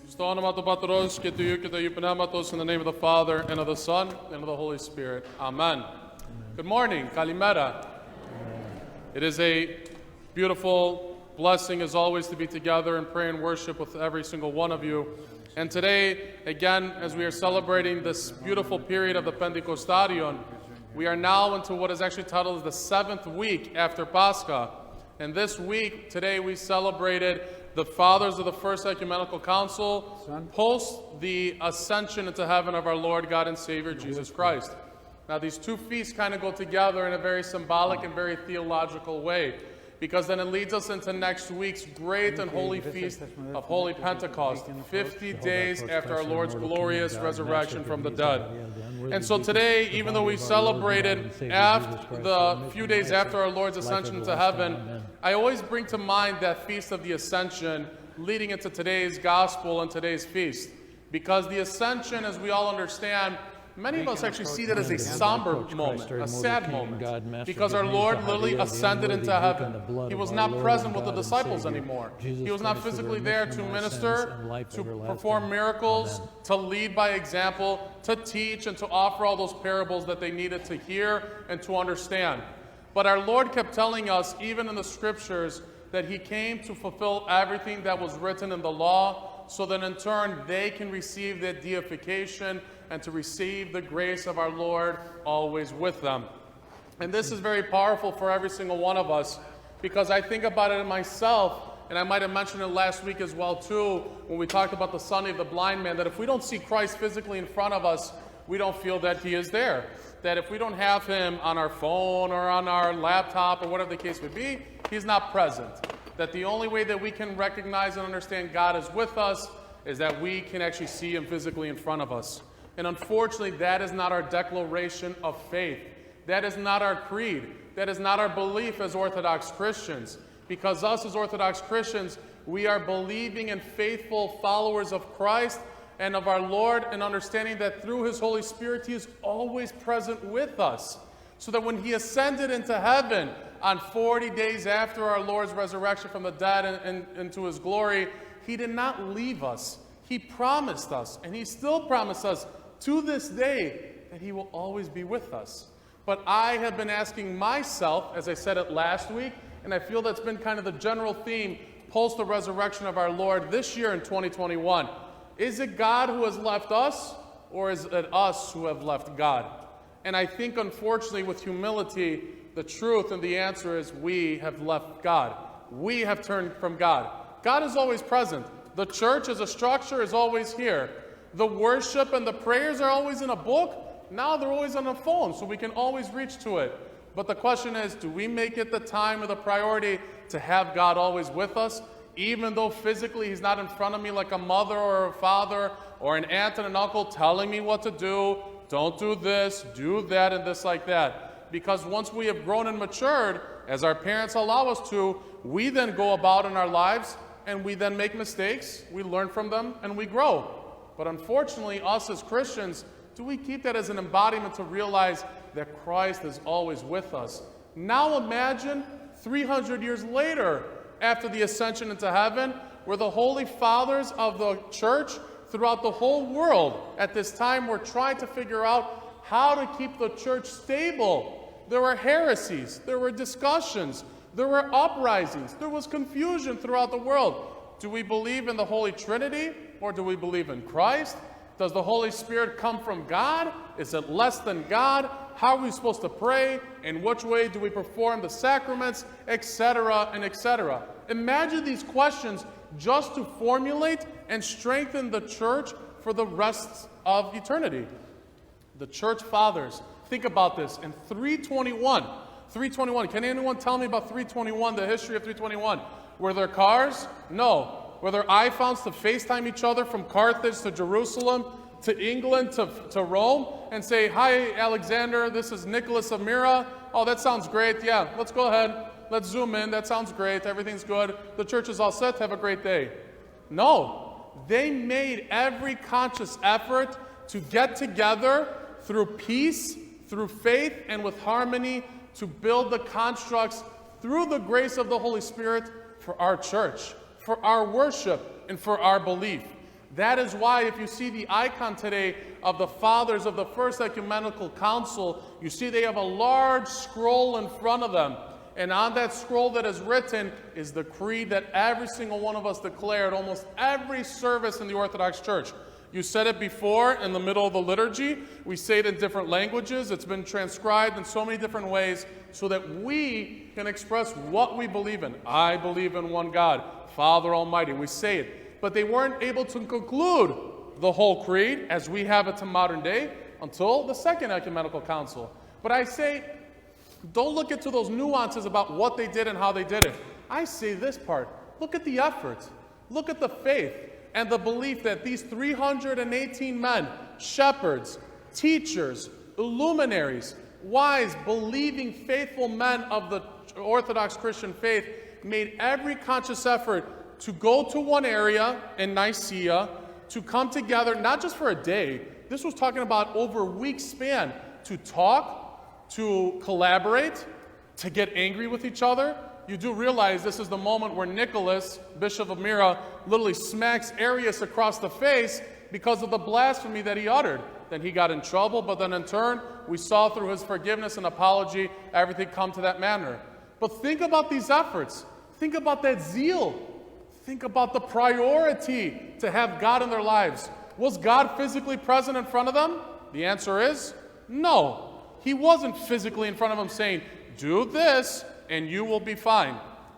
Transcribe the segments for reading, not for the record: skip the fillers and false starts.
Στο όνομα του Πατρός και του Υιού και του Αγίου Πνεύματος, in the name of the Father, and of the Son, and of the Holy Spirit. Amen. Good morning. Kalimera. It is a beautiful blessing, as always, to be together and pray and worship with every single one of you. And today, again, as we are celebrating this beautiful period of the Pentecostarion, we are now into what is actually titled the 7th week after Pascha. And this week, today, we celebrated the fathers of the First Ecumenical Council post the ascension into heaven of our Lord, God, and Savior, Jesus Christ. Now, these two feasts kind of go together in a very symbolic and very theological way, because then it leads us into next week's great and holy feast of Holy Pentecost, 50 days after our Lord's glorious resurrection from the dead. And so today, even though we celebrated after the few days after our Lord's ascension into heaven, I always bring to mind that feast of the Ascension leading into today's gospel and today's feast. Because the Ascension, as we all understand, many of us actually see that as a somber moment, a sad moment, because our Lord literally ascended into heaven. He was not present with the disciples anymore. He was not physically there to minister, to perform miracles, to lead by example, to teach, and to offer all those parables that they needed to hear and to understand. But our Lord kept telling us, even in the scriptures, that He came to fulfill everything that was written in the law, so that in turn they can receive that deification and to receive the grace of our Lord always with them. And this is very powerful for every single one of us, because I think about it in myself, and I might have mentioned it last week as well too, when we talked about the Sunday of the blind man, that if we don't see Christ physically in front of us, we don't feel that He is there. That if we don't have Him on our phone or on our laptop or whatever the case would be, He's not present. That the only way that we can recognize and understand God is with us is that we can actually see Him physically in front of us. And unfortunately, that is not our declaration of faith. That is not our creed. That is not our belief as Orthodox Christians. Because us as Orthodox Christians, we are believing and faithful followers of Christ and of our Lord, and understanding that through His Holy Spirit, He is always present with us. So that when He ascended into heaven on 40 days after our Lord's resurrection from the dead and into His glory, He did not leave us. He promised us, and He still promised us to this day, that He will always be with us. But I have been asking myself, as I said it last week, and I feel that's been kind of the general theme post the resurrection of our Lord this year in 2021. Is it God who has left us, or is it us who have left God? And I think, unfortunately, with humility, the truth and the answer is we have left God. We have turned from God. God is always present. The church as a structure is always here. The worship and the prayers are always in a book. Now they're always on a phone, so we can always reach to it. But the question is, do we make it the time or the priority to have God always with us? Even though physically He's not in front of me like a mother or a father or an aunt and an uncle telling me what to do. Don't do this, do that, and this like that. Because once we have grown and matured, as our parents allow us to, we then go about in our lives and we then make mistakes, we learn from them, and we grow. But unfortunately, us as Christians, do we keep that as an embodiment to realize that Christ is always with us? Now imagine 300 years later, after the ascension into heaven, where the holy fathers of the church throughout the whole world at this time were trying to figure out how to keep the church stable. There were heresies, there were discussions, there were uprisings, there was confusion throughout the world. Do we believe in the Holy Trinity, or do we believe in Christ? Does the Holy Spirit come from God? Is it less than God? How are we supposed to pray? In which way do we perform the sacraments? Etc. and etc. Imagine these questions just to formulate and strengthen the church for the rest of eternity. The church fathers, think about this, in 321, can anyone tell me about 321, the history of 321? Were there cars? No. Were there iPhones to FaceTime each other from Carthage to Jerusalem to England to Rome and say, "Hi, Alexander, this is Nicholas of Myra. Oh, that sounds great. Yeah, let's go ahead. Let's zoom in. That sounds great. Everything's good. The church is all set. Have a great day." No. They made every conscious effort to get together through peace, through faith, and with harmony to build the constructs through the grace of the Holy Spirit for our church, for our worship, and for our belief. That is why if you see the icon today of the fathers of the First Ecumenical Council, you see they have a large scroll in front of them. And on that scroll that is written is the creed that every single one of us declared almost every service in the Orthodox Church. You said it before in the middle of the liturgy. We say it in different languages. It's been transcribed in so many different ways so that we can express what we believe in. I believe in one God, Father Almighty. We say it. But they weren't able to conclude the whole creed as we have it to modern day until the Second Ecumenical Council. But I say, don't look into those nuances about what they did and how they did it. I say this part. Look at the effort. Look at the faith and the belief that these 318 men, shepherds, teachers, illuminaries, wise, believing, faithful men of the Orthodox Christian faith made every conscious effort to go to one area in Nicaea, to come together, not just for a day. This was talking about over a week span, to talk, to collaborate, to get angry with each other. You do realize this is the moment where Nicholas, Bishop of Myra, literally smacks Arius across the face because of the blasphemy that he uttered. Then he got in trouble, but then in turn, we saw through his forgiveness and apology, everything come to that manner. But think about these efforts. Think about that zeal. Think about the priority to have God in their lives. Was God physically present in front of them? The answer is no. He wasn't physically in front of them saying, do this and you will be fine.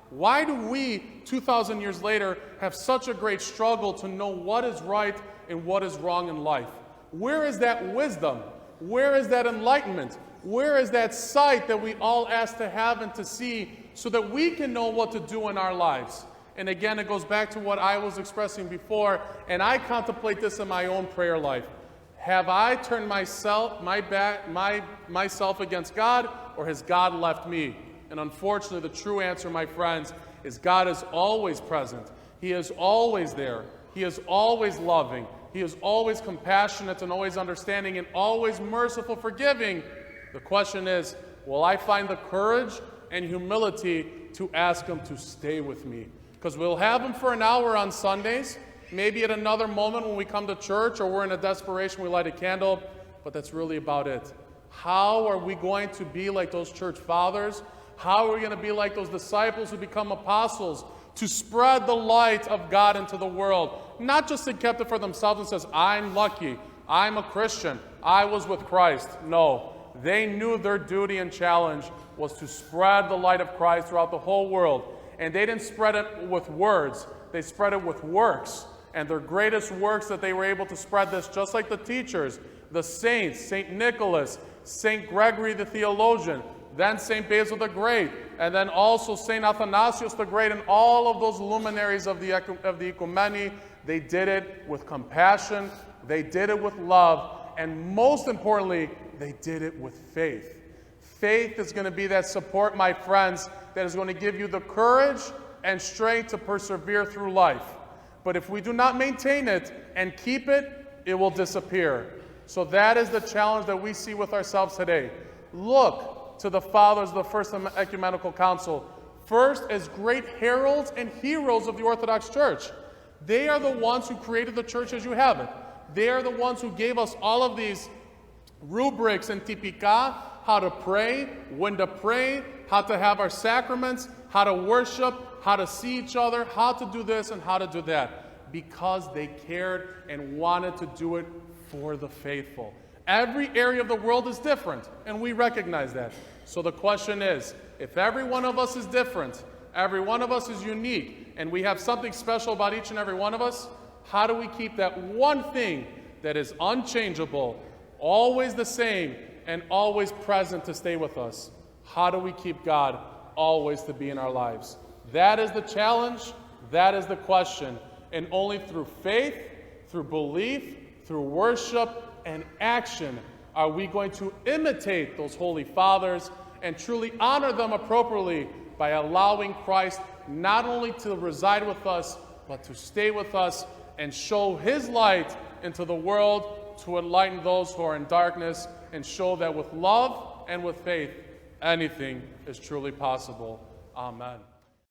Why do we, 2,000 years later, have such a great struggle to know what is right and what is wrong in life? Where is that wisdom? Where is that enlightenment? Where is that sight that we all ask to have and to see so that we can know what to do in our lives? And again, it goes back to what I was expressing before, and I contemplate this in my own prayer life. Have I turned myself against God, or has God left me? And unfortunately, the true answer, my friends, is God is always present. He is always there. He is always loving. He is always compassionate and always understanding and always merciful, forgiving. The question is, will I find the courage and humility to ask Him to stay with me? Because we'll have Him for an hour on Sundays, maybe at another moment when we come to church or we're in a desperation, we light a candle, but that's really about it. How are we going to be like those church fathers? How are we going to be like those disciples who become apostles to spread the light of God into the world? Not just to keep it for themselves and says, I'm lucky, I'm a Christian, I was with Christ. No, they knew their duty and challenge was to spread the light of Christ throughout the whole world. And they didn't spread it with words, they spread it with works. And their greatest works that they were able to spread this, just like the teachers, the saints, St. Nicholas, St. Gregory the theologian, then St. Basil the Great, and then also St. Athanasius the Great, and all of those luminaries of the ecumeny, they did it with compassion, they did it with love, and most importantly, they did it with faith. Faith is going to be that support, my friends, that is going to give you the courage and strength to persevere through life. But if we do not maintain it and keep it, it will disappear. So that is the challenge that we see with ourselves today. Look to the fathers of the First Ecumenical Council, first as great heralds and heroes of the Orthodox Church. They are the ones who created the church as you have it. They are the ones who gave us all of these rubrics and typica, how to pray, when to pray, how to have our sacraments, how to worship, how to see each other, how to do this and how to do that, because they cared and wanted to do it for the faithful. Every area of the world is different, and we recognize that. So the question is, if every one of us is different, every one of us is unique, and we have something special about each and every one of us, how do we keep that one thing that is unchangeable, always the same, and always present to stay with us? How do we keep God always to be in our lives? That is the challenge, that is the question. And only through faith, through belief, through worship, and action are we going to imitate those holy fathers and truly honor them appropriately by allowing Christ not only to reside with us, but to stay with us and show His light into the world to enlighten those who are in darkness and show that with love and with faith, anything is truly possible. Amen.